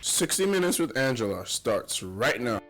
60 Minutes with Angela starts right now.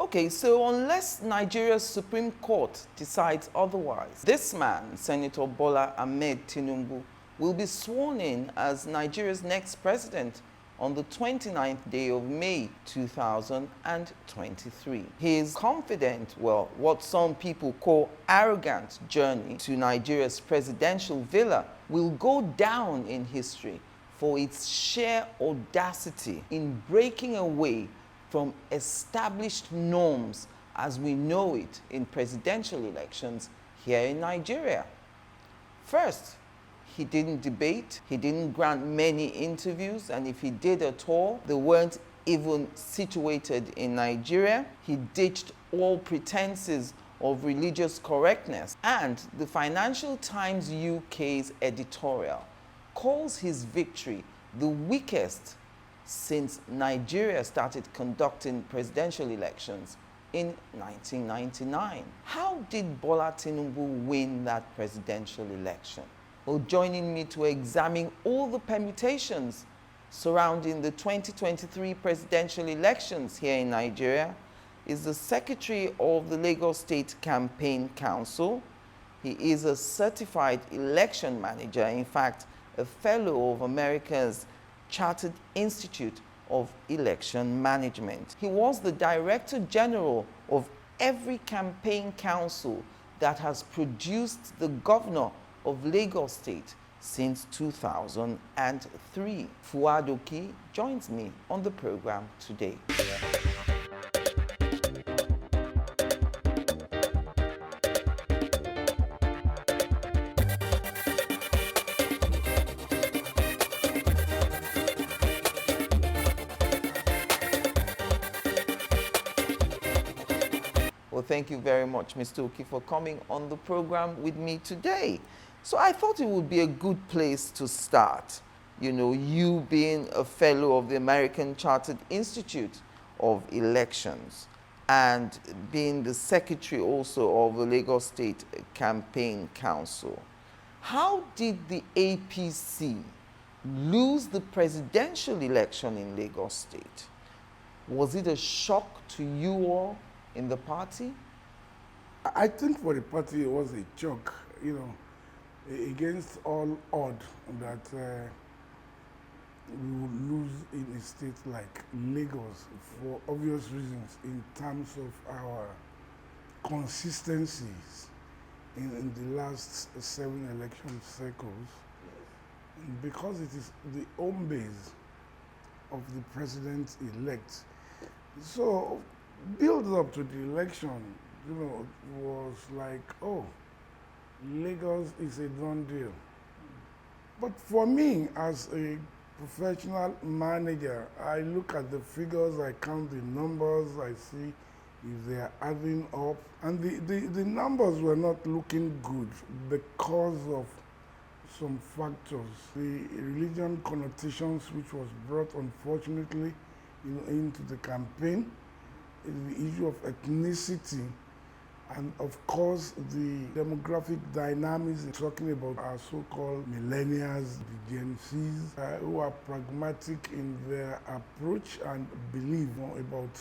Okay, so unless Nigeria's Supreme Court decides otherwise, this man, Senator Bola Ahmed Tinubu, will be sworn in as Nigeria's next president on the 29th day of May 2023. His confident, well, what some people call arrogant journey to Nigeria's presidential villa will go down in history for its sheer audacity in breaking away from established norms as we know it in presidential elections here in Nigeria. First, he didn't debate, he didn't grant many interviews, and if he did at all, they weren't even situated in Nigeria. He ditched all pretenses of religious correctness, and the Financial Times UK's editorial calls his victory the weakest since Nigeria started conducting presidential elections in 1999. How did Bola Tinubu win that presidential election? Well, joining me to examine all the permutations surrounding the 2023 presidential elections here in Nigeria is the Secretary of the Lagos State Campaign Council. He is a certified election manager, in fact, a fellow of America's Chartered Institute of Election Management. He was the Director General of every campaign council that has produced the governor of Lagos State since 2003. FOUAD Okii joins me on the program today. Well, thank you very much, Mr. Okii, for coming on the program with me today. So I thought it would be a good place to start. You know, you being a fellow of the American Chartered Institute of Elections and being the secretary also of the Lagos State Campaign Council. How did the APC lose the presidential election in Lagos State? Was it a shock to you all in the party? I think for the party it was a shock, you know, against all odds that we would lose in a state like Lagos for obvious reasons in terms of our consistencies in the last 7 election cycles, because it is the home base of the president-elect. So build up to the election, you know, was like, oh, Lagos is a done deal. But for me, as a professional manager, I look at the figures, I count the numbers, I see if they are adding up. And the numbers were not looking good because of some factors. The religion connotations which was brought, unfortunately, you know, into the campaign, the issue of ethnicity, and of course the demographic dynamics, talking about our so-called millennials, the Gen Zs, who are pragmatic in their approach and believe about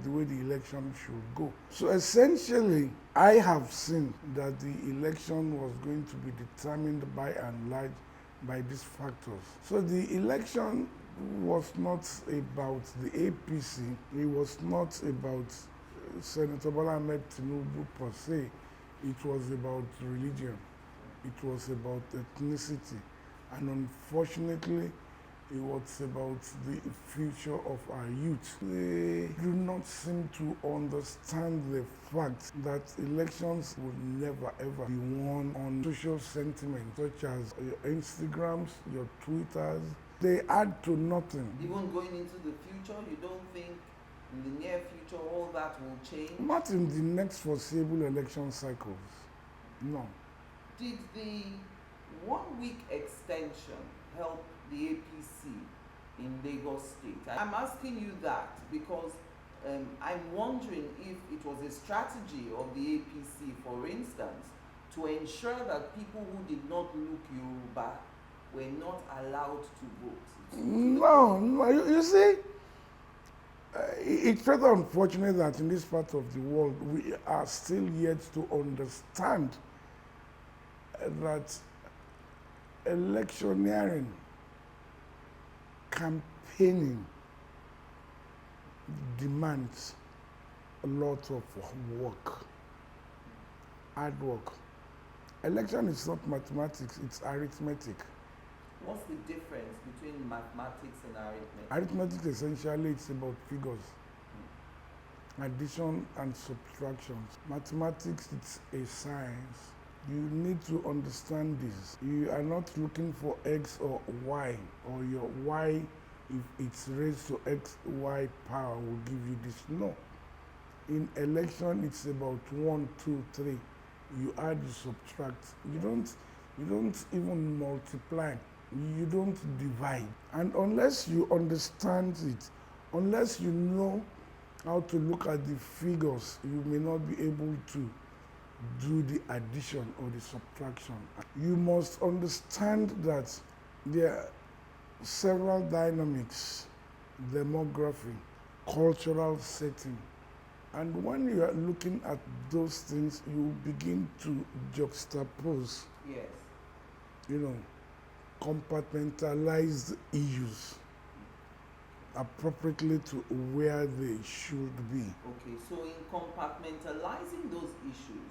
the way the election should go. So essentially, I have seen that the election was going to be determined by and large by these factors. So the election was not about the APC, it was not about Senator Bola Ahmed Tinubu per se, it was about religion, it was about ethnicity, and unfortunately It was about the future of our youth. They do not seem to understand the fact that elections will never ever be won on social sentiment such as your Instagrams, your Twitters. They add to nothing. Even going into the future, you don't think in the near future all that will change? Not in the next foreseeable election cycles. No. Did the 1 week extension help the APC in Lagos State? I'm asking you that because I'm wondering if it was a strategy of the APC, for instance, to ensure that people who did not look Yoruba were not allowed to vote. No, you see, it's rather unfortunate that in this part of the world we are still yet to understand that electioneering, campaigning demands a lot of work, hard work. Election is not mathematics, it's arithmetic. What's the difference between mathematics and arithmetic? Arithmetic essentially it's about figures, addition and subtraction. Mathematics it's a science. You need to understand this. You are not looking for X or Y, or your Y, if it's raised to X, Y power will give you this. No. In election, it's about 1, 2, 3. You add, you subtract. You don't even multiply. You don't divide. And unless you understand it, unless you know how to look at the figures, you may not be able to do the addition or the subtraction. You must understand that there are several dynamics, demography, cultural setting. And when you are looking at those things, you begin to juxtapose, Yes. Compartmentalize issues appropriately to where they should be. Okay, so in compartmentalizing those issues,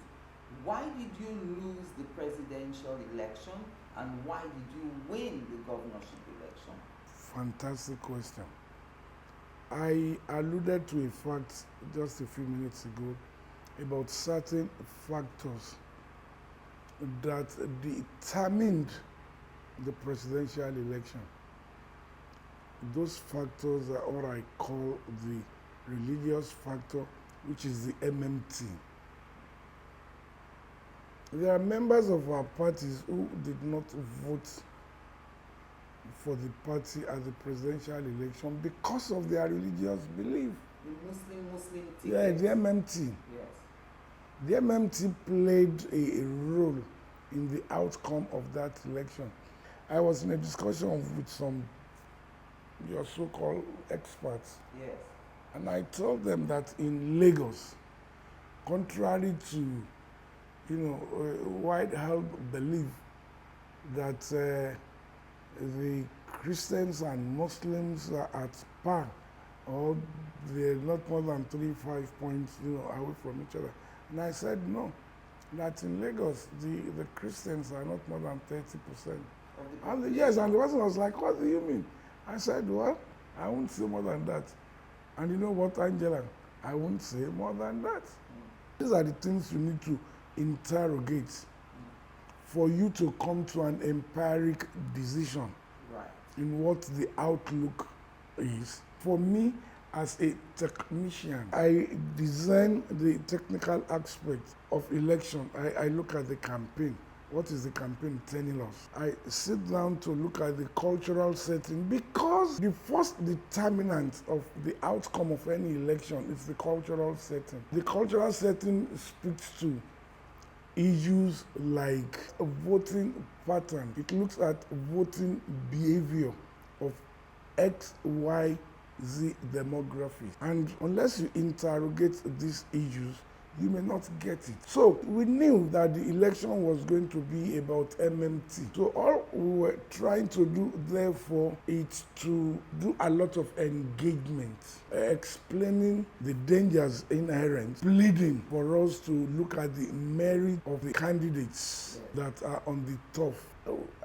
why did you lose the presidential election and why did you win the governorship election? Fantastic question. I alluded to a fact just a few minutes ago about certain factors that determined the presidential election. Those factors are what I call the religious factor, which is the MMT. There are members of our parties who did not vote for the party at the presidential election because of their religious belief. The Muslim ticket. Yeah, the MMT. Yes. The MMT played a role in the outcome of that election. I was in a discussion with some your so-called experts, Yes. and I told them that in Lagos, contrary to wide-held belief that the Christians and Muslims are at par, or they're not more than 3-5 points away from each other. And I said no, that in Lagos the Christians are not more than 30%. Yes, and the person was like, what do you mean? I said, well, I won't say more than that. And you know what, Angela? I won't say more than that. These are the things you need to interrogate for you to come to an empiric decision in what the outlook is. For me, as a technician, I design the technical aspect of election. I look at the campaign. What is the campaign telling us? I sit down to look at the cultural setting, because the first determinant of the outcome of any election is the cultural setting. The cultural setting speaks to issues like a voting pattern. It looks at voting behavior of X, Y, Z demography. And unless you interrogate these issues, you may not get it. So we knew that the election was going to be about MMT. So all we were trying to do, therefore, is to do a lot of engagement, explaining the dangers inherent, pleading for us to look at the merit of the candidates that are on the top.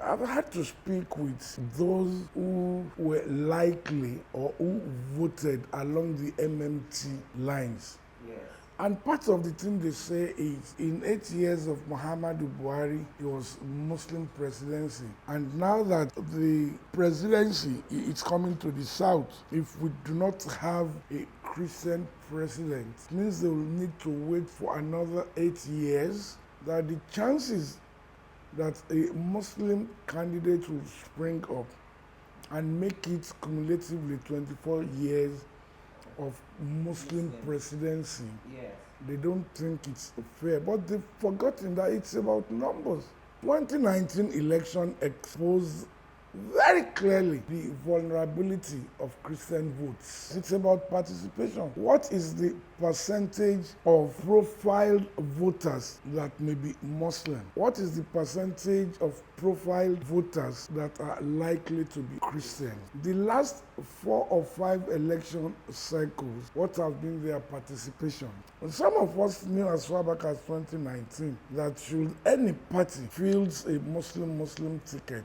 I've had to speak with those who were likely or who voted along the MMT lines. Yes. And part of the thing they say is, in 8 years of Muhammadu Buhari, it was Muslim presidency. And now that the presidency is coming to the south, if we do not have a Christian president, it means they will need to wait for another 8 years, that the chances that a Muslim candidate will spring up and make it cumulatively 24 years of Muslim presidency, Yes. they don't think it's fair. But they've forgotten that it's about numbers. 2019 election exposed very clearly the vulnerability of Christian votes. It's about participation. What is the percentage of profiled voters that may be Muslim? What is the percentage of profiled voters that are likely to be Christian? The last 4 or 5 election cycles, what has been their participation? And some of us knew as far back as 2019 that should any party fields a Muslim ticket,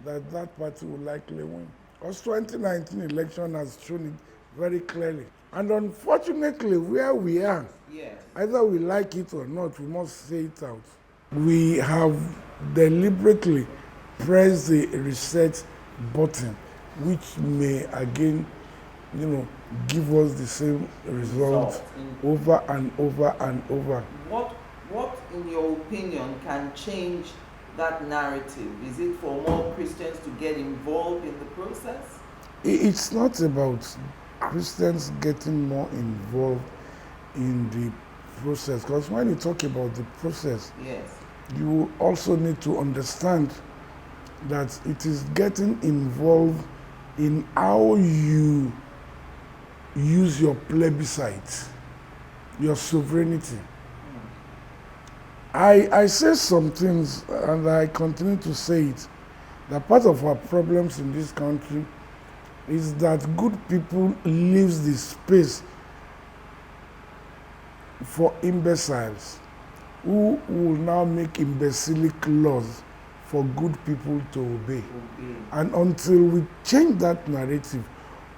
that party will likely win. Because 2019 election has shown it very clearly. And unfortunately, where we are, Yes. either we like it or not, we must say it out. We have deliberately pressed the reset button, which may again, give us the same result over and over and over. What, in your opinion, can change that narrative? Is it for more Christians to get involved in the process? It's not about Christians getting more involved in the process, because when you talk about the process, Yes. you also need to understand that it is getting involved in how you use your plebiscite, your sovereignty. I say some things, and I continue to say it, that part of our problems in this country is that good people leave the space for imbeciles who will now make imbecilic laws for good people to obey. And until we change that narrative,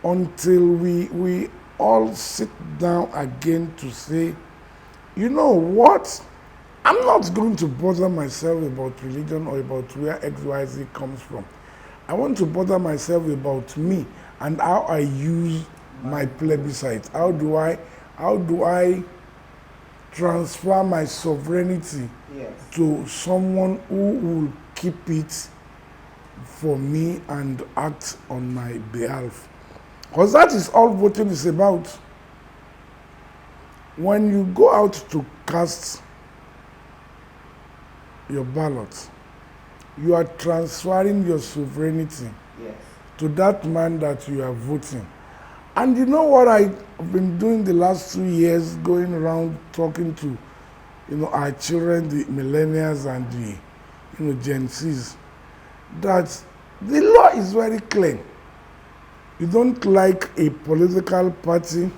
until we all sit down again to say, you know what? I'm not going to bother myself about religion or about where XYZ comes from. I want to bother myself about me and how I use my plebiscite. How do I transfer my sovereignty to someone who will keep it for me and act on my behalf? Because that is all voting is about. When you go out to cast your ballot, you are transferring your sovereignty to that man that you are voting. And you know what I've been doing the last 2 years, going around talking to our children, the millennials and the Gen Zs, that the law is very clear. You don't like a political party,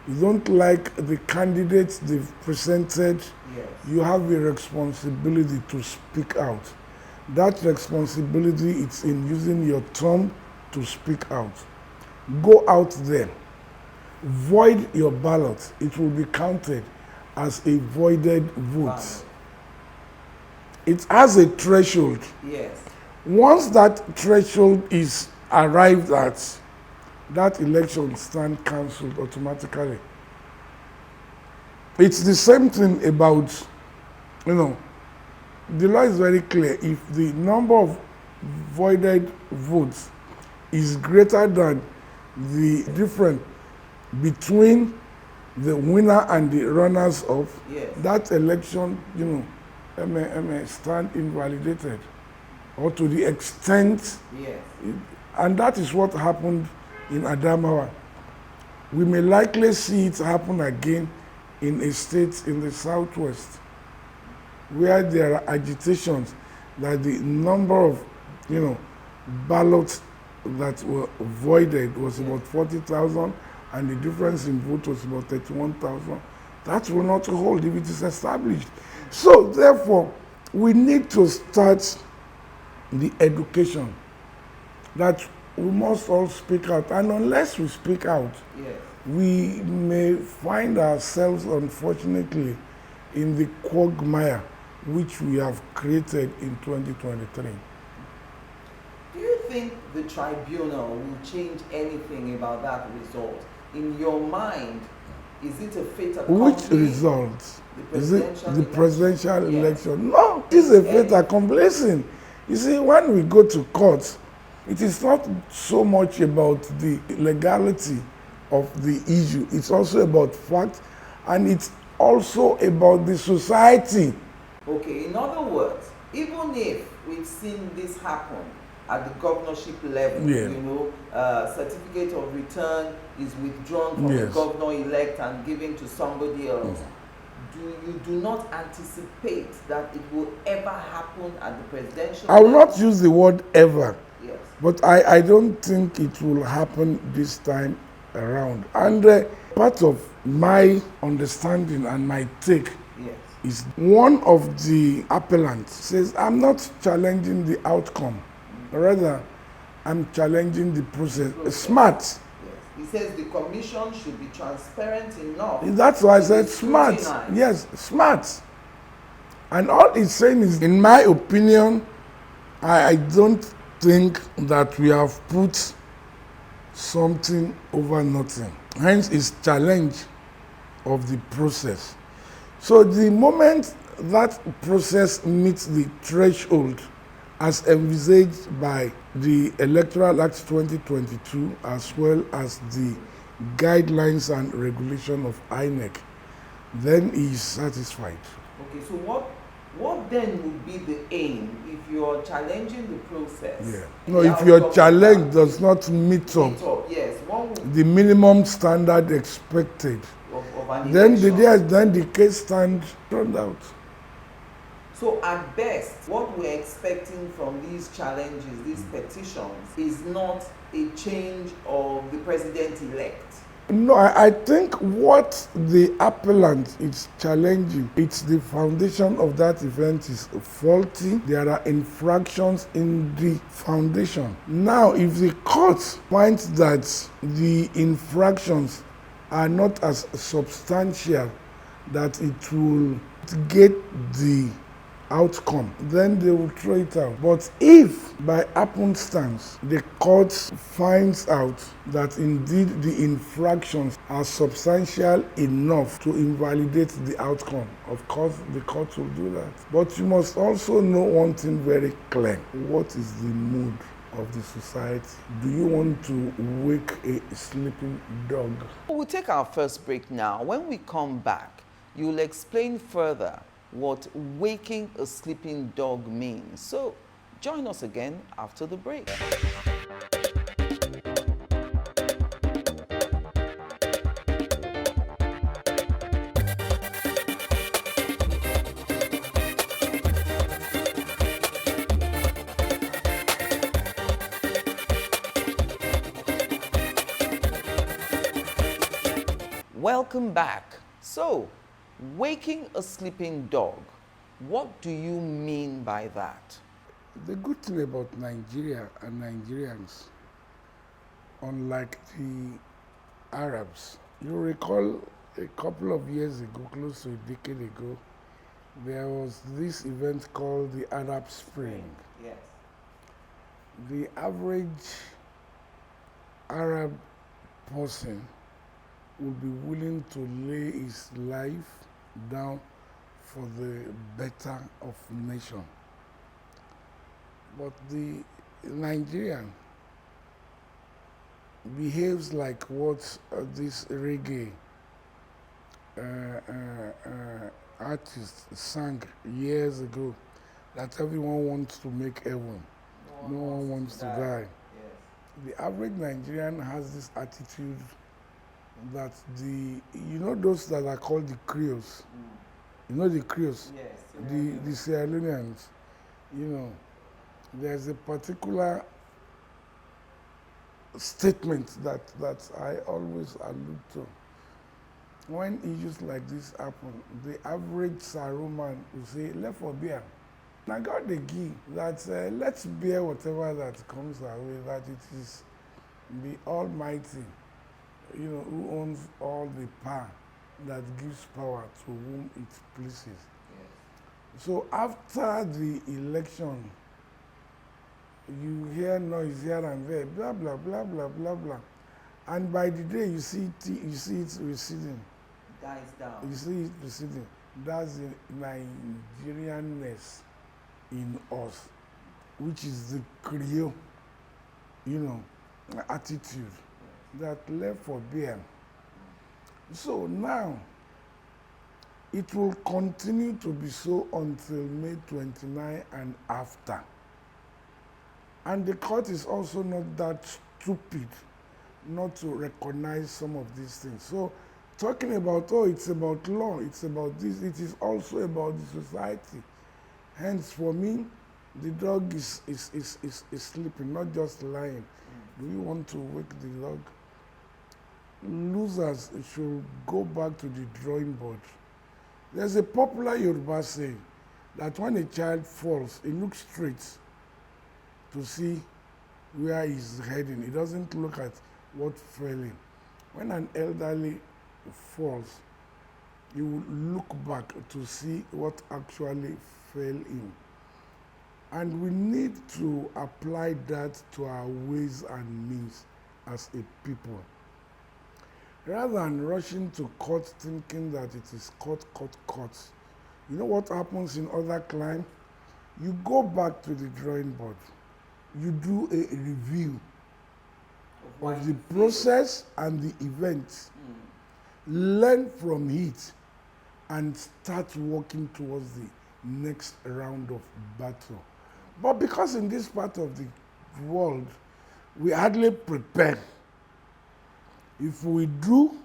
you don't like the candidates they've presented, you have a responsibility to speak out. That responsibility is in using your tongue to speak out. Go out there, void your ballot. It will be counted as a voided vote. It has a threshold. Once that threshold is arrived at, that election stands cancelled automatically. It's the same thing about, the law is very clear. If the number of voided votes is greater than the difference between the winner and the runners-up, that election, may stand invalidated, or to the extent, and that is what happened in Adamawa. We may likely see it happen again in a state in the southwest where there are agitations that the number of, ballots that were voided was about 40,000 and the difference in vote was about 31,000. That will not hold if it is established. So therefore, we need to start the education that we must all speak out. And unless we speak out, we may find ourselves, unfortunately, in the quagmire which we have created in 2023. Do you think the tribunal will change anything about that result? In your mind, is it a fait accompli? Which result? Is it the presidential election? No, it is a fait accompli. You see, when we go to court, it is not so much about the legality of the issue. It's also about fact, and it's also about the society. Okay, in other words, even if we've seen this happen at the governorship level, certificate of return is withdrawn from the governor-elect and given to somebody else, you do not anticipate that it will ever happen at the presidential I will level? not use the word ever, yes, but I don't think it will happen this time around. And part of my understanding and my take is one of the appellants says, I'm not challenging the outcome, rather I'm challenging the process. Smart. Yes. He says the commission should be transparent enough. That's why I said smart. Yes, smart. And all it's saying is, in my opinion, I don't think that we have put something over nothing. Hence, it's challenge of the process. So the moment that process meets the threshold as envisaged by the Electoral Act 2022 as well as the guidelines and regulation of INEC, then he is satisfied. Okay, so what then would be the aim if you are challenging the process? No, if your challenge does not meet up the minimum standard expected, then the case stands thrown out. So at best, what we're expecting from these challenges, these petitions, is not a change of the president-elect. No, I think what the appellant is challenging, it's the foundation of that event is faulty. There are infractions in the foundation. Now, if the court finds that the infractions are not as substantial that it will get the outcome, then they will throw it out. But if by happenstance the court finds out that indeed the infractions are substantial enough to invalidate the outcome, of course the court will do that. But you must also know one thing very clear. What is the mood of the society? Do you want to wake a sleeping dog? We'll take our first break now. When we come back, you'll explain further what waking a sleeping dog means. So join us again after the break. Welcome back. So, waking a sleeping dog, what do you mean by that? The good thing about Nigeria and Nigerians, unlike the Arabs, you recall a couple of years ago, close to a decade ago, there was this event called the Arab Spring. Yes. The average Arab person would be willing to lay his life down for the better of nation. But the Nigerian behaves like what this reggae artist sang years ago, that everyone wants to make heaven, no one wants to die. Yes. The average Nigerian has this attitude that you know those that are called the Creoles, you know the Creoles, Yes. the Sierra Leoneans, you know, there's a particular statement that I always allude to. When issues like this happen, the average Saruman will say, "Left for beer." Now God the key that let's bear whatever that comes our way, that it is the Almighty, you know, who owns all the power, that gives power to whom it pleases. Yes. So after the election, you hear noise here and there, blah blah blah blah blah blah, and by the day you see it receding. Dies down. You see it receding. That's the Nigerianness in us, which is the Creole, you know, attitude that left for beer. So now, it will continue to be so until May 29 and after. And the court is also not that stupid not to recognize some of these things. So talking about, oh, it's about law, it's about this, it is also about the society. Hence, for me, the dog is sleeping, not just lying. Do you want to wake the dog? Losers should go back to the drawing board. There's a popular Yoruba saying that when a child falls, he looks straight to see where he's heading. He doesn't look at what fell in. When an elderly falls, you will look back to see what actually fell in. And we need to apply that to our ways and means as a people. Rather than rushing to court thinking that it is court. You know what happens in other climes? You go back to the drawing board. You do a review of the process and the events. Learn from it and start working towards the next round of battle. But because in this part of the world, we hardly prepare. If we do,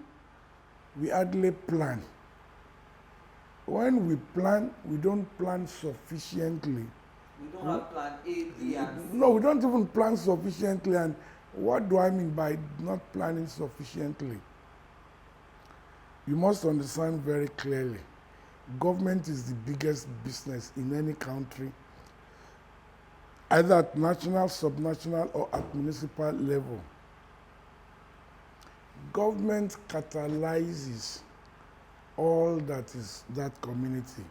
we hardly plan. When we plan, we don't plan sufficiently. We don't have plan A, B, and C. No, we don't even plan sufficiently. And what do I mean by not planning sufficiently? You must understand very clearly, government is the biggest business in any country, either at national, subnational, or at municipal level. Government catalyzes all that is that community: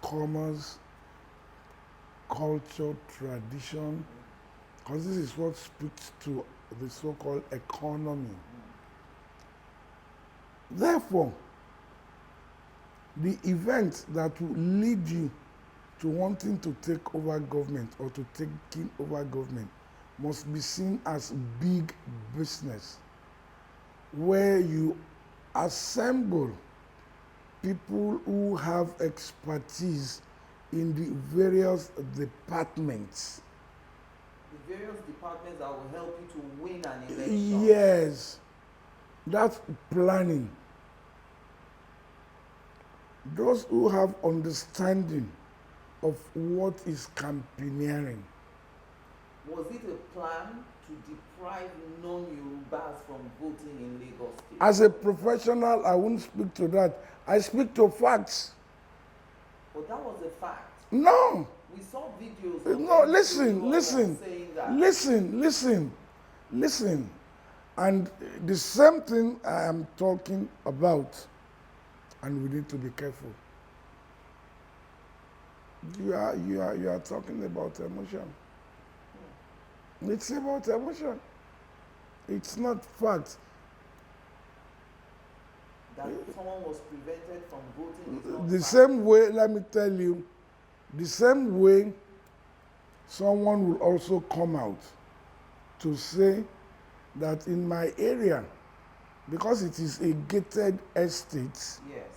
commerce, culture, tradition, because this is what speaks to the so-called economy. Therefore, the event that will lead you to wanting to take over government or to taking over government must be seen as big business, where you assemble people who have expertise in the various departments. The various departments that will help you to win an election. Yes, that's planning. Those who have understanding of what is campaigning. Was it a plan to deprive non-Yorubas from voting in Lagos State? As a professional, I wouldn't speak to that. I speak to facts. But that was a fact. No. We saw videos of No, listen. And the same thing I am talking about, and we need to be careful. You are talking about emotion. It's about emotion. It's not fact. That someone was prevented from voting is not The fact. same way, let me tell you, the same way someone will also come out to say that in my area, because it is a gated estate, Yes.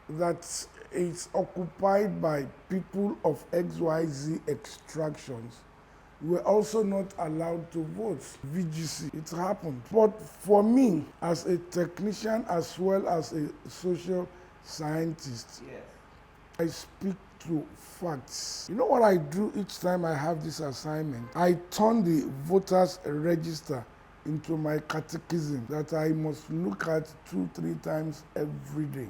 that it's occupied by people of XYZ extractions, were also not allowed to vote. VGC, it happened. But for me, as a technician as well as a social scientist, Yes. I speak to facts. You know what I do each time I have this assignment? I turn the voters register into my catechism that I must look at 2-3 times every day.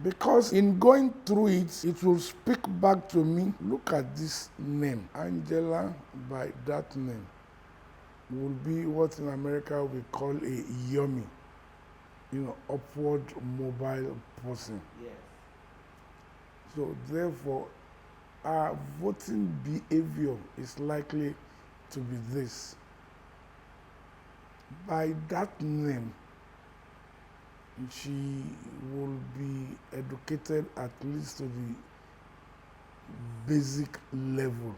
Because in going through it, it will speak back to me. Look at this name. Angela, by that name, will be what in America we call a yummy, upward mobile person. Yes. So therefore, our voting behavior is likely to be this. By that name, she will be educated at least to the basic level.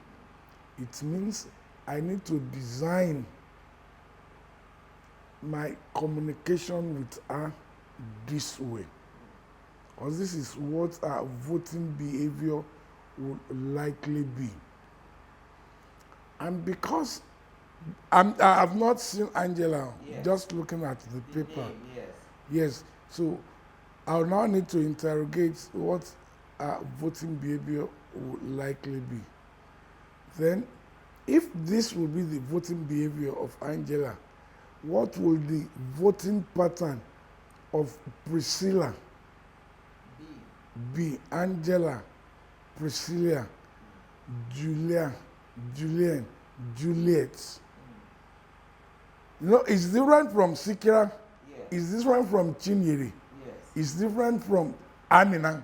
It means I need to design my communication with her this way, because this is what our voting behavior will likely be. And because I have not seen Angela, yes, just looking at the paper. Name, yes. Yes, so I'll now need to interrogate what our voting behavior would likely be. Then, if this will be the voting behavior of Angela, what will the voting pattern of Priscilla be? Angela, Priscilla, Julia, Julian, Juliet. It's different from Sikira. Yes. It's different from Chinyere. Yes. It's different from Amina.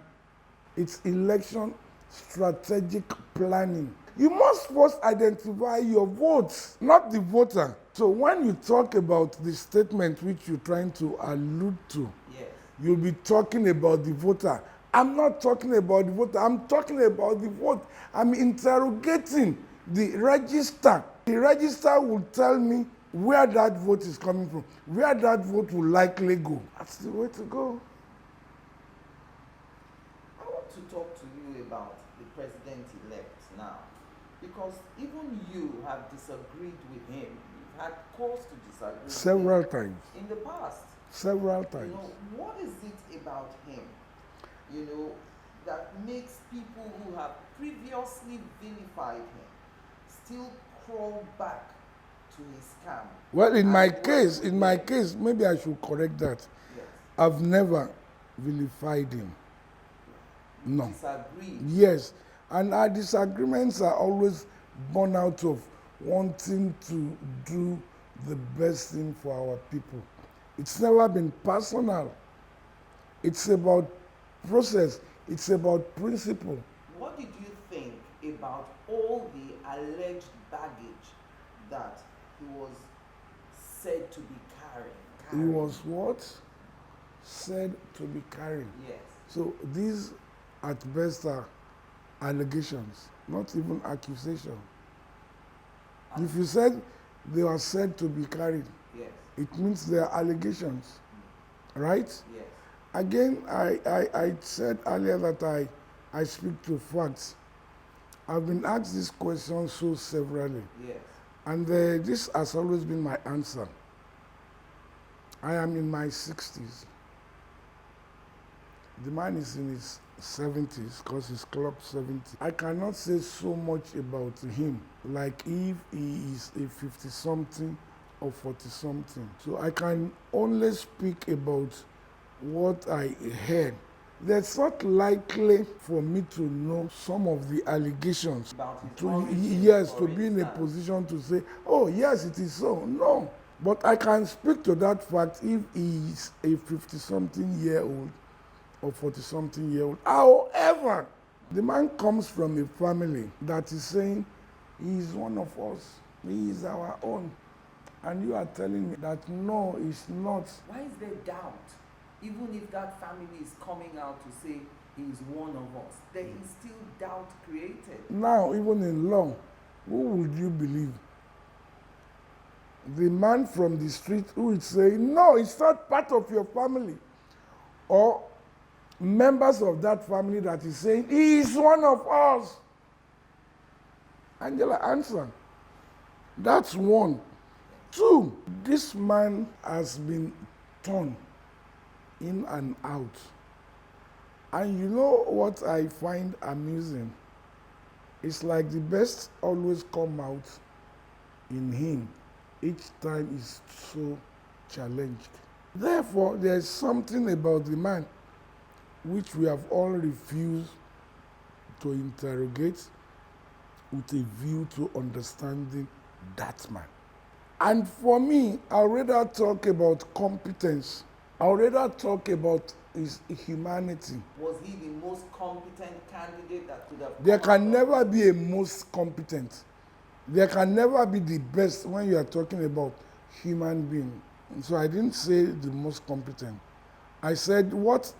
It's election strategic planning. You must first identify your votes, not the voter. So when you talk about the statement which you're trying to allude to, Yes. you'll be talking about the voter. I'm not talking about the voter. I'm talking about the vote. I'm interrogating the register. The register will tell me where that vote is coming from, where that vote will likely go. That's the way to go. I want to talk to you about the president-elect now, because even you have disagreed with him. You've had cause to disagree Several with him times. in the past. Several times. What is it about him, that makes people who have previously vilified him still crawl back to his scam? Well, in my case, maybe I should correct that. Yes. I've never vilified him. No. Disagreed. Yes, and our disagreements are always born out of wanting to do the best thing for our people. It's never been personal. It's about process. It's about principle. What did you think about all the alleged baggage that he was said to be carrying? He was what? Said to be carrying. Yes. So these at best are allegations, not even accusation. If you said they are said to be carried, Yes. it means they are allegations, right? Yes. Again, I said earlier that I speak to facts. I've been asked this question so severally, Yes. and this has always been my answer. I am in my 60s. The man is in his 70s because he's clocked 70. I cannot say so much about him like if he is a 50-something or 40-something. So I can only speak about what I heard. That's not likely for me to know some of the allegations. About his To origin, be in a instance. position to say, oh yes, it is so. No. But I can speak to that fact if he is a 50-something-year-old or 40-something-year-old. However, the man comes from a family that is saying, he is one of us. He is our own. And you are telling me that no, it's not. Why is there doubt? Even if that family is coming out to say he is one of us, there is still doubt created. Now, even in law, who would you believe? The man from the street who would say, no, it's not part of your family. Or members of that family that is saying, he is one of us. Angela, answer. That's one. Two, this man has been torn in and out. And you know what I find amusing? It's like the best always come out in him. Each time he's so challenged. Therefore, there's something about the man which we have all refused to interrogate with a view to understanding that man. And for me, I'd rather talk about competence. I'd rather talk about his humanity. Was he the most competent candidate that could have... There can never be a most competent. There can never be the best when you are talking about human being. So I didn't say the most competent. I said what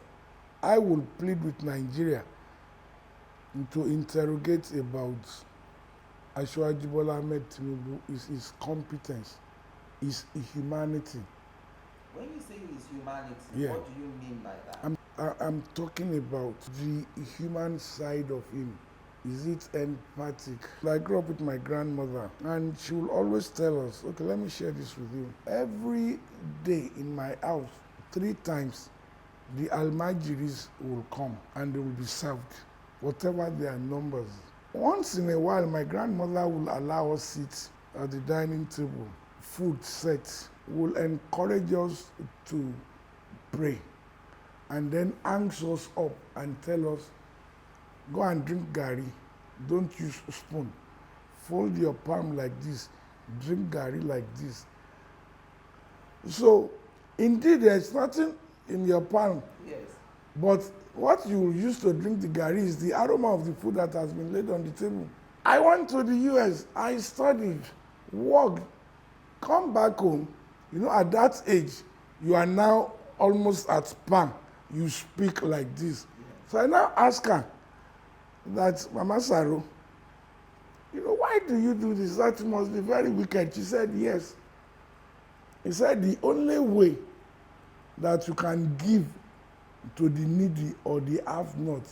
I will plead with Nigeria to interrogate about Ashwaji Bola Ahmed Tinubu is his competence, his humanity. When you say his humanity, Yeah. what do you mean by that? I'm talking about the human side of him. Is it empathic? I grew up with my grandmother, and she will always tell us, okay, let me share this with you. Every day in my house, 3 times, the Almajiris will come and they will be served, whatever their numbers. Once in a while, my grandmother will allow us sit at the dining table, food set, will encourage us to pray, and then hangs us up and tell us, go and drink gari, don't use a spoon. Fold your palm like this, drink gari like this. So, indeed, there's nothing in your palm. Yes. But what you use to drink the gari is the aroma of the food that has been laid on the table. I went to the US, I studied, worked, come back home. You know, at that age, you are now almost at par. You speak like this. So I now ask her that, Mama Saro, you know, why do you do this? That must be very wicked. She said, yes. He said, the only way that you can give to the needy or the have-not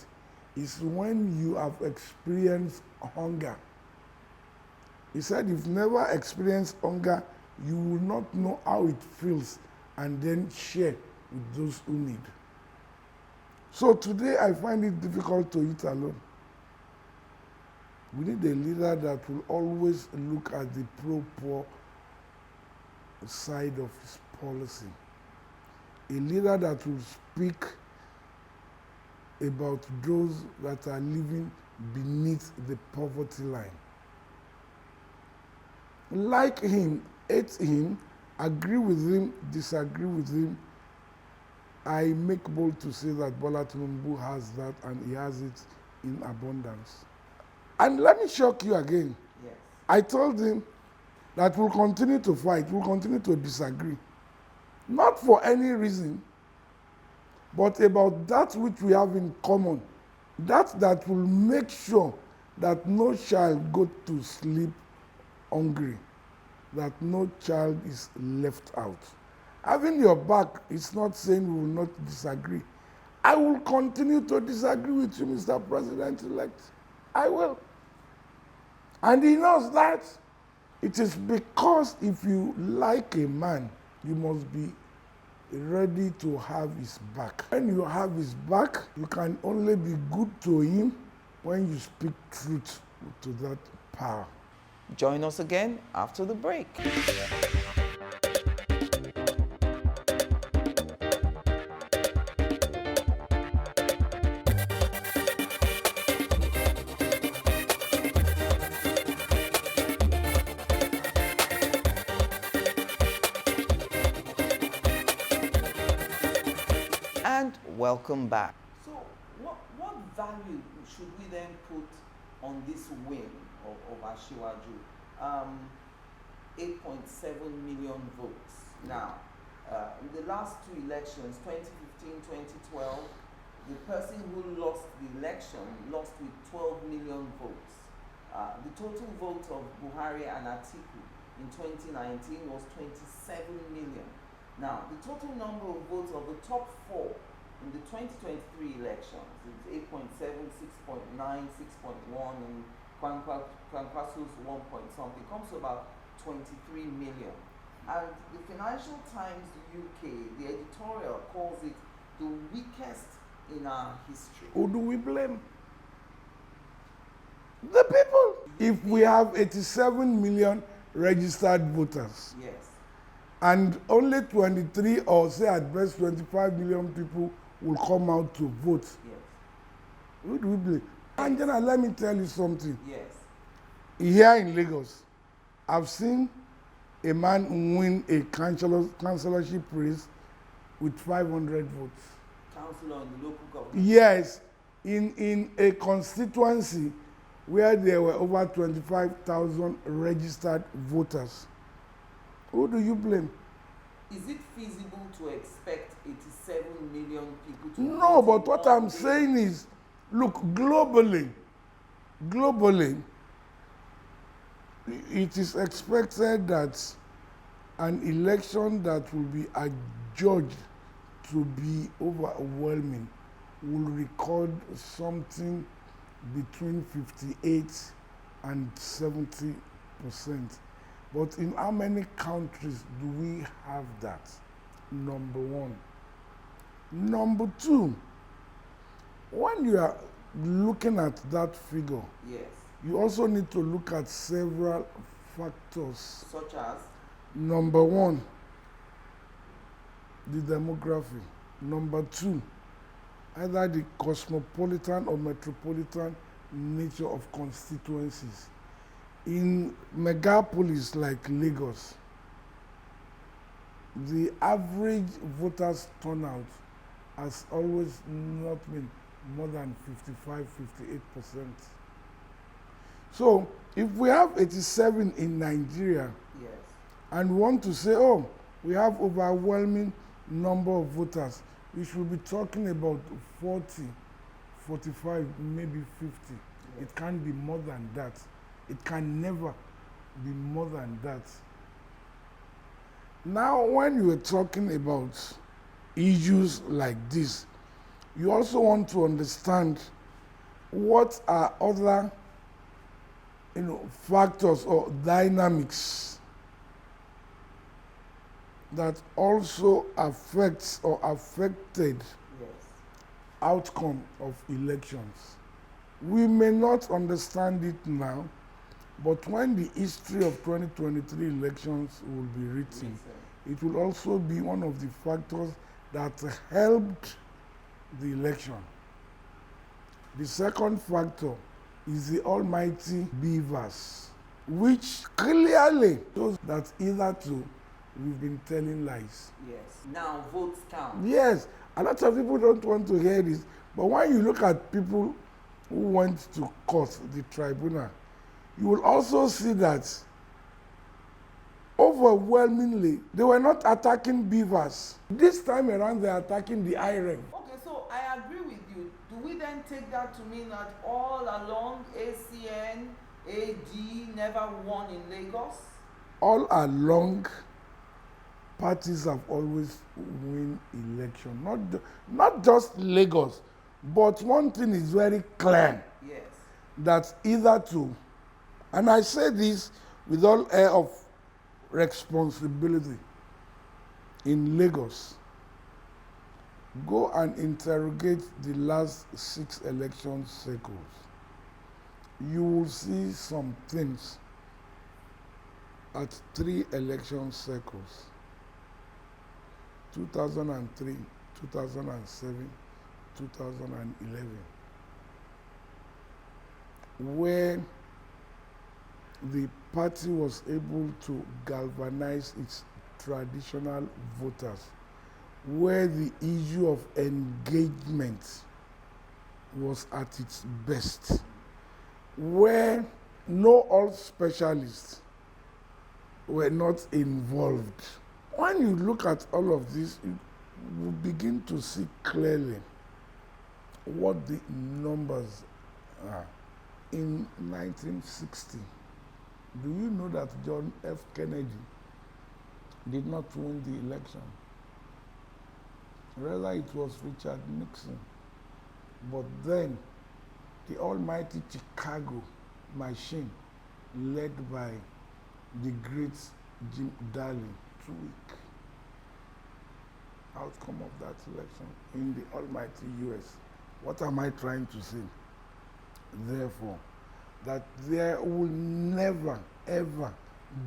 is when you have experienced hunger. He said, if you never experienced hunger, you will not know how it feels and then share with those who need. So today I find it difficult to eat alone. We need a leader that will always look at the pro-poor side of his policy. A leader that will speak about those that are living beneath the poverty line. Like him, hate him, agree with him, disagree with him, I make bold to say that Bola Tinubu has that, and he has it in abundance. And let me shock you again. Yes. I told him that we'll continue to fight, we'll continue to disagree. Not for any reason, but about that which we have in common. That will make sure that no child go to sleep hungry, that no child is left out. Having your back is not saying we will not disagree. I will continue to disagree with you, Mr. President-elect. I will. And he knows that. It is because if you like a man, you must be ready to have his back. When you have his back, you can only be good to him when you speak truth to that power. Join us again after the break. And welcome back. So, what value should we then put on this win of Asiwaju? 8.7 million votes. Now, in the last 2 elections, 2015, 2012, the person who lost the election lost with 12 million votes. The total vote of Buhari and Atiku in 2019 was 27 million. Now, the total number of votes of the top 4 in the 2023 elections is 8.7, 6.9, 6.1, and Kwankwasu's 1 point something, comes to about 23 million. And the Financial Times UK, the editorial calls it the weakest in our history. Who do we blame? The people. If we have 87 million registered voters, Yes. and only 23 or say at best 25 million people will come out to vote, Yes. who do we blame? Angela, let me tell you something. Yes. Here in Lagos, I've seen a man win a councillorship race with 500 votes. Councillor in the local government. Yes, in a constituency where there were over 25,000 registered voters. Who do you blame? Is it feasible to expect 87 million people to No, vote but what in I'm one day? saying is, look, globally, it is expected that an election that will be adjudged to be overwhelming will record something between 58 and 70%. But in how many countries do we have that? Number one. Number two, when you are looking at that figure, Yes. you also need to look at several factors. Such as? Number one, the demography. Number two, either the cosmopolitan or metropolitan nature of constituencies. In megapolis like Lagos, the average voters turnout has always not been more than 55–58%. So if we have 87 in Nigeria, Yes. and we want to say, oh, we have overwhelming number of voters, we should be talking about 40, 45, maybe 50. Yes. It can't be more than that. It can never be more than that. Now, when you are talking about issues like this, you also want to understand what are other factors or dynamics that also affects or affected Yes. outcome of elections. We may not understand it now, but when the history of 2023 elections will be written, it will also be one of the factors that helped the election. The second factor is the almighty beavers, which clearly shows that hitherto we've been telling lies. Yes. Now votes count. Yes, a lot of people don't want to hear this, but when you look at people who went to court, the tribunal, you will also see that overwhelmingly they were not attacking beavers. This time around they're attacking the IREM. Okay, so I agree with you. Do we then take that to mean that all along ACN, AD never won in Lagos? All along, parties have always win election. Not just Lagos, but one thing is very clear. Yes. That hitherto, and I say this with all air of responsibility, in Lagos, go and interrogate the last 6 election cycles. You will see some things at 3 election cycles: 2003, 2007, 2011, where the party was able to galvanize its traditional voters, where the issue of engagement was at its best, where no all specialists were not involved. When you look at all of this, you will begin to see clearly what the numbers are. In 1960, do you know that John F. Kennedy did not win the election? Rather, it was Richard Nixon. But then, the almighty Chicago machine, led by the great Jim Darling. Too weak. Outcome of that election in the almighty US. What am I trying to say? Therefore, that there will never, ever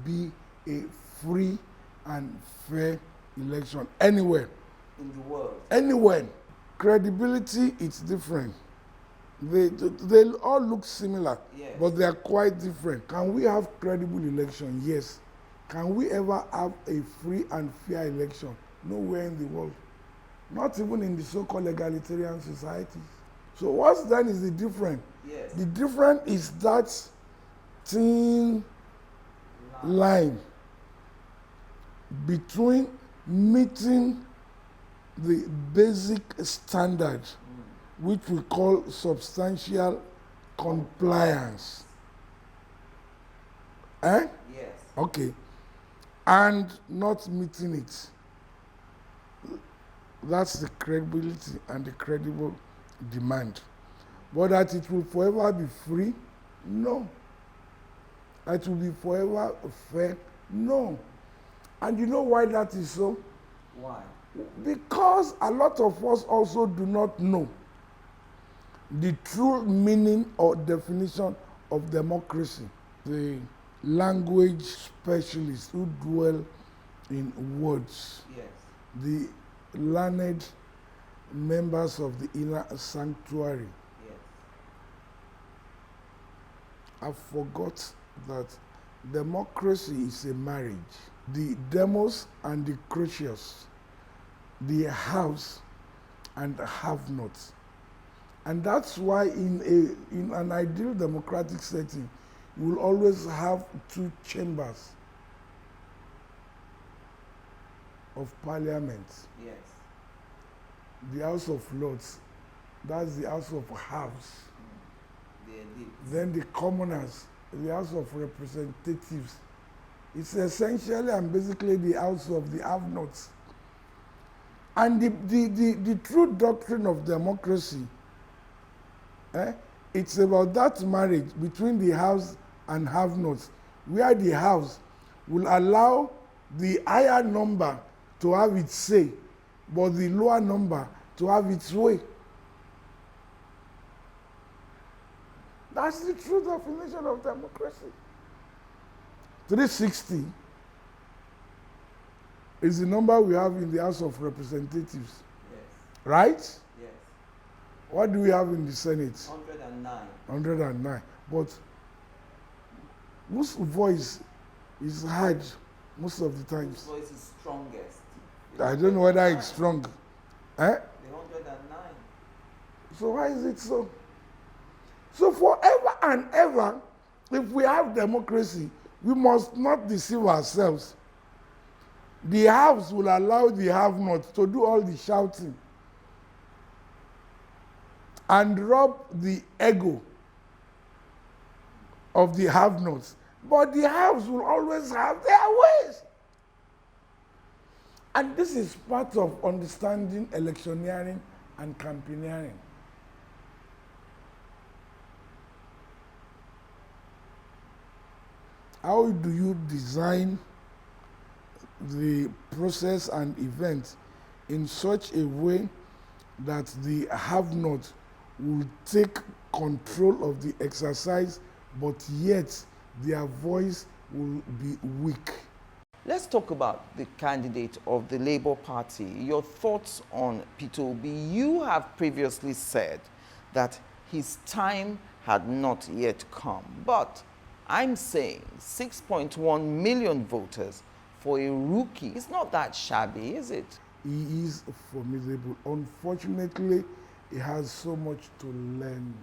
be a free and fair election anywhere. In the world. Anywhere. Credibility, it's different. They all look similar, Yes. but they are quite different. Can we have credible election? Yes. Can we ever have a free and fair election? Nowhere in the world. Not even in the so-called egalitarian societies. So what's then is the difference? Yes. The difference is that thin line between meeting the basic standard, which we call substantial compliance. Eh? Yes. Okay. And not meeting it. That's the credibility and the credible demand. But that it will forever be free? No. It will be forever fair? No. And you know why that is so? Why? Because a lot of us also do not know the true meaning or definition of democracy. The language specialists who dwell in words, Yes. the learned members of the inner sanctuary, Yes. have forgot that democracy is a marriage. The demos and the crucious, the haves and the have-nots. And that's why in an ideal democratic setting, you will always have two chambers of parliament. Yes. The House of Lords, that's the House of Haves. The elite. Then the commoners, the House of Representatives. It's essentially and basically the House of the have-nots. And the true doctrine of democracy, it's about that marriage between the haves and have-nots, where the haves will allow the higher number to have its say, but the lower number to have its way. That's the true definition of democracy. 360 is the number we have in the House of Representatives, Yes. right? Yes. What do we have in the Senate? 109. 109. But whose voice is heard most of the Whose times? voice is strongest? I don't know whether it's strong. Eh? The 109. So why is it so? So forever and ever, if we have democracy, we must not deceive ourselves. The haves will allow the have-nots to do all the shouting and rob the ego of the have-nots. But the haves will always have their ways. And this is part of understanding electioneering and campaigneering. How do you design the process and event in such a way that the have-not will take control of the exercise, but yet their voice will be weak? Let's talk about the candidate of the Labour Party. Your thoughts on Peter Obi. You have previously said that his time had not yet come. But I'm saying 6.1 million voters for a rookie. It's not that shabby, is it? He is formidable. Unfortunately, he has so much to learn.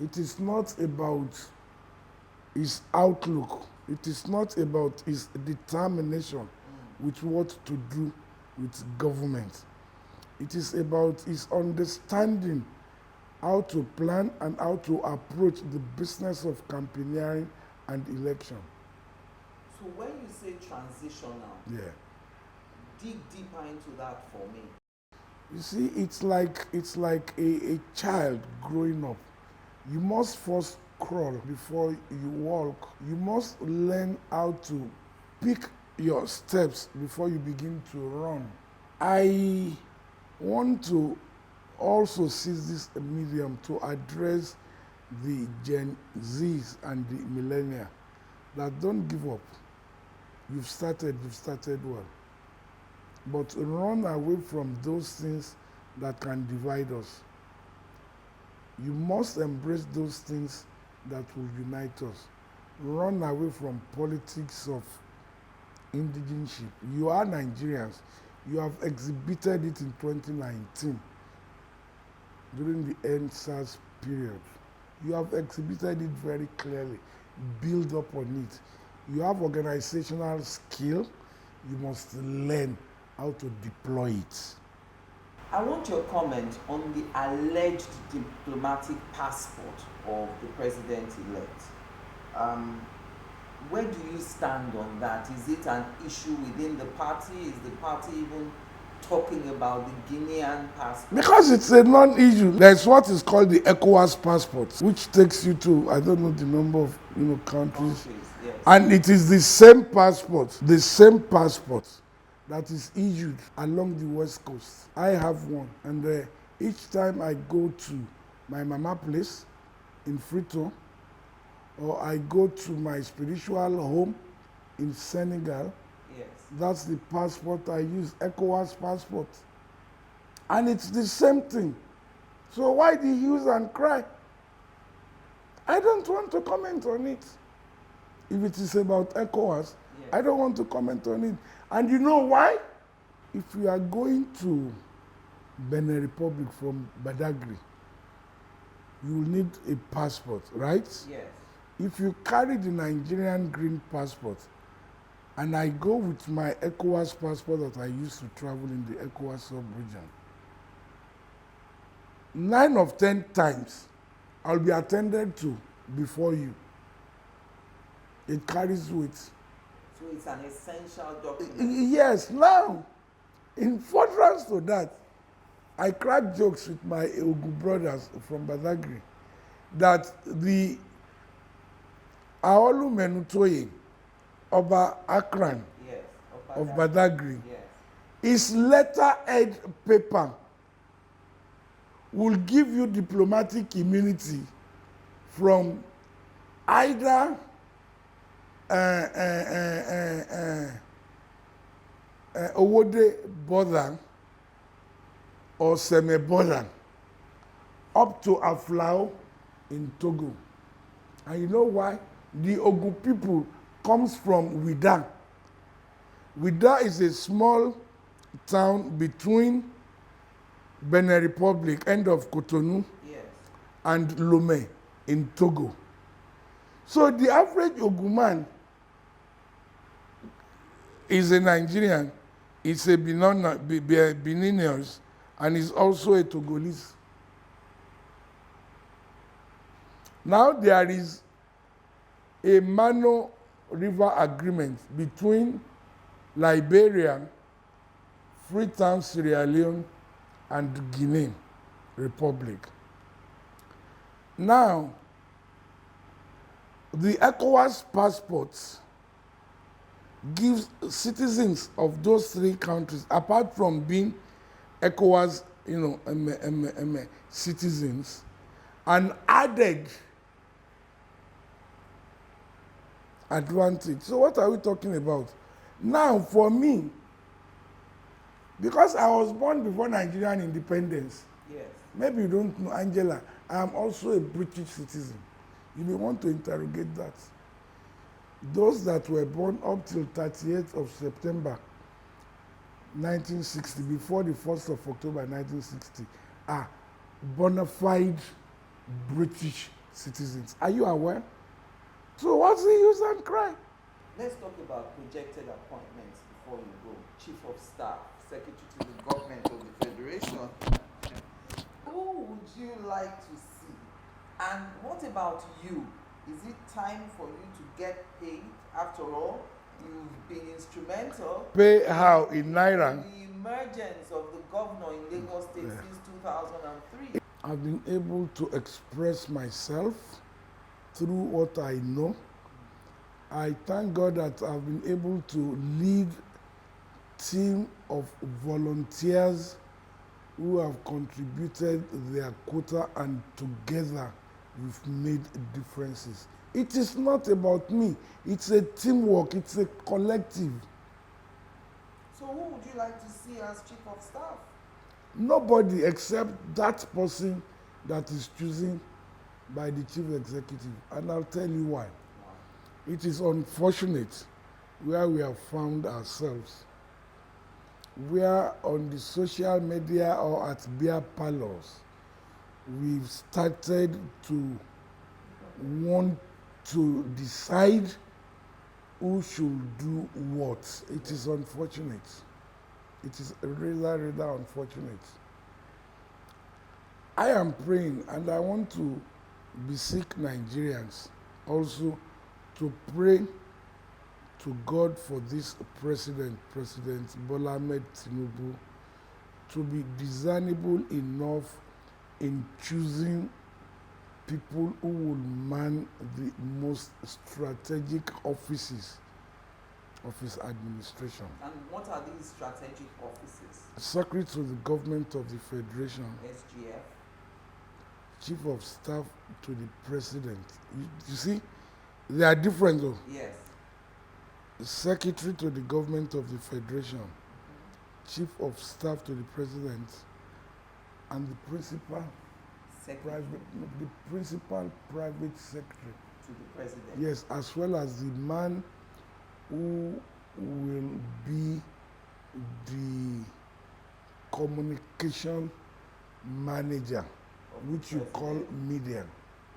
It is not about his outlook. It is not about his determination with what to do with government. It is about his understanding how to plan and how to approach the business of campaigneering and election. So when you say transitional, Yeah. dig deeper into that for me. You see, it's like a child growing up. You must first crawl before you walk. You must learn how to pick your steps before you begin to run. I want to also seize this medium to address the Gen Zs and the millennia that don't give up. You've started well. But run away from those things that can divide us. You must embrace those things that will unite us. Run away from politics of indigenship. You are Nigerians. You have exhibited it in 2019 during the NSAS period. You have exhibited it very clearly. Build up on it. You have organizational skill. You must learn how to deploy it. I want your comment on the alleged diplomatic passport of the president-elect. Where do you stand on that? Is it an issue within the party? Is the party even talking about the Guinean passport? Because it's a non-issue. There's what is called the ECOWAS passport, which takes you to, I don't know the number of countries. Yes. And it is the same passport that is issued along the West Coast. I have one, and each time I go to my mama place in Freetown, or I go to my spiritual home in Senegal, yes, that's the passport I use, ECOWAS passport. And it's the same thing. So why the hues and cry? I don't want to comment on it. If it is about ECOWAS, yes, I don't want to comment on it. And you know why? If you are going to Benin Republic from Badagry, you will need a passport, right? yes. If you carry the Nigerian green passport, and I go with my ECOWAS passport that I used to travel in the ECOWAS sub-region, 9 of 10 times, I'll be attended to before you. It carries weight. So it's an essential document. Yes, now, in furtherance to that, I crack jokes with my Ogu brothers from Badagry that the Aolu Menutoye, Oba Akran, yes, of Badagry, yes, his letterhead paper will give you diplomatic immunity from either Owode Bola or Seme Bola up to Aflao in Togo. And you know why? The Ogu people comes from Wida. Wida is a small town between Benin Republic, end of Cotonou, yes, and Lomé in Togo. So the average Ogu man is a Nigerian, is a Beninese, and is also a Togolese. Now there is a Mano River agreement between Liberia, Freetown, Sierra Leone, and Guinea Republic. Now, the ECOWAS passports gives citizens of those 3 countries, apart from being ECOWAS, citizens, an added advantage. So what are we talking about? Now, for me, because I was born before Nigerian independence, yes, maybe you don't know, Angela, I am also a British citizen. You may want to interrogate that. Those that were born up till 30th of September 1960, before the 1st of October 1960, are bona fide British citizens. Are you aware? So what's the use and cry? Let's talk about projected appointments before you go. Chief of Staff, Secretary to the Government of the Federation. Who would you like to see? And what about you? Is it time for you to get paid? After all, you've been instrumental. Pay how? In Naira? The emergence of the governor in Lagos State since 2003. I've been able to express myself through what I know. I thank God that I've been able to lead team of volunteers who have contributed their quota, and together we've made differences. It is not about me. It's a teamwork. It's a collective. So who would you like to see as chief of staff? Nobody except that person that is chosen by the chief executive. And I'll tell you why. It is unfortunate where we have found ourselves, where on the social media or at beer parlors, we've started to want to decide who should do what. It is unfortunate. It is rather unfortunate. I am praying, and I want to beseech Nigerians also to pray to God for this President Bola Ahmed Tinubu, to be discernible enough in choosing people who will man the most strategic offices of his administration. And what are these strategic offices? Secretary to the Government of the Federation, SGF. Chief of Staff to the President. You see, they are different though. Yes. Secretary to the Government of the Federation, Chief of Staff to the President, and the principal private secretary to the President. Yes, as well as the man who will be the communication manager, which you call media.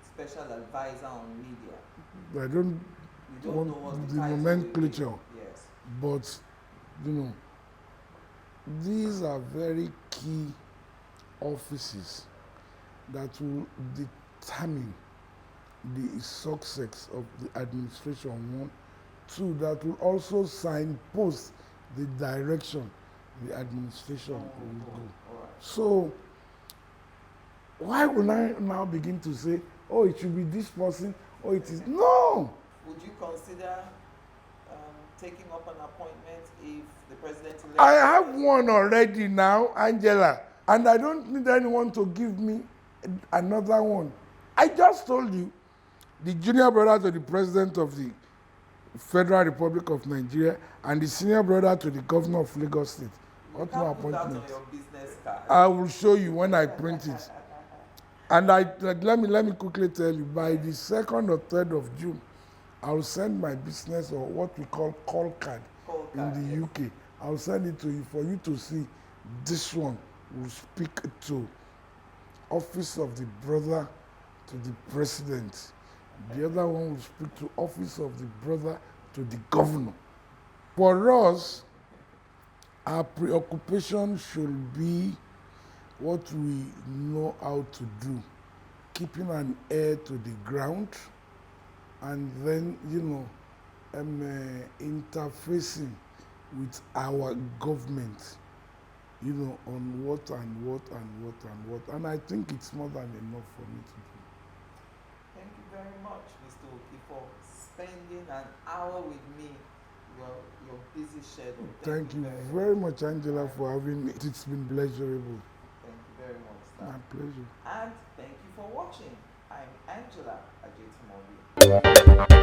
Special advisor on media. I don't want know what the title nomenclature, will be. Yes. but you know, these are very key offices that will determine the success of the administration. One, two, that will also signpost the direction the administration will go. Right. So, why will I now begin to say, oh, it should be this person, or it is no? Would you consider taking up an appointment if the president-elect? I have one already now, Angela, and I don't need anyone to give me another one. I just told you, the junior brother to the president of the Federal Republic of Nigeria and the senior brother to the governor of Lagos State. What more appointment? On your business card. I will show you when I print it. And let me quickly tell you, by the 2nd or 3rd of June, I will send my business, or what we call call card in the UK. I will send it to you for you to see. This one will speak to office of the brother to the president. The other one will speak to office of the brother to the governor. For us, our preoccupation should be what we know how to do, keeping an ear to the ground, and then, interfacing with our government, on what and what and what and what. And I think it's more than enough for me to do. Thank you very much, Mr. Oki, for spending an hour with me, your busy schedule. Thank you very much, Angela, for having me. It's been pleasurable. Thank you very much, sir. My pleasure. And thank you for watching. I'm Angela Ajetunmobi.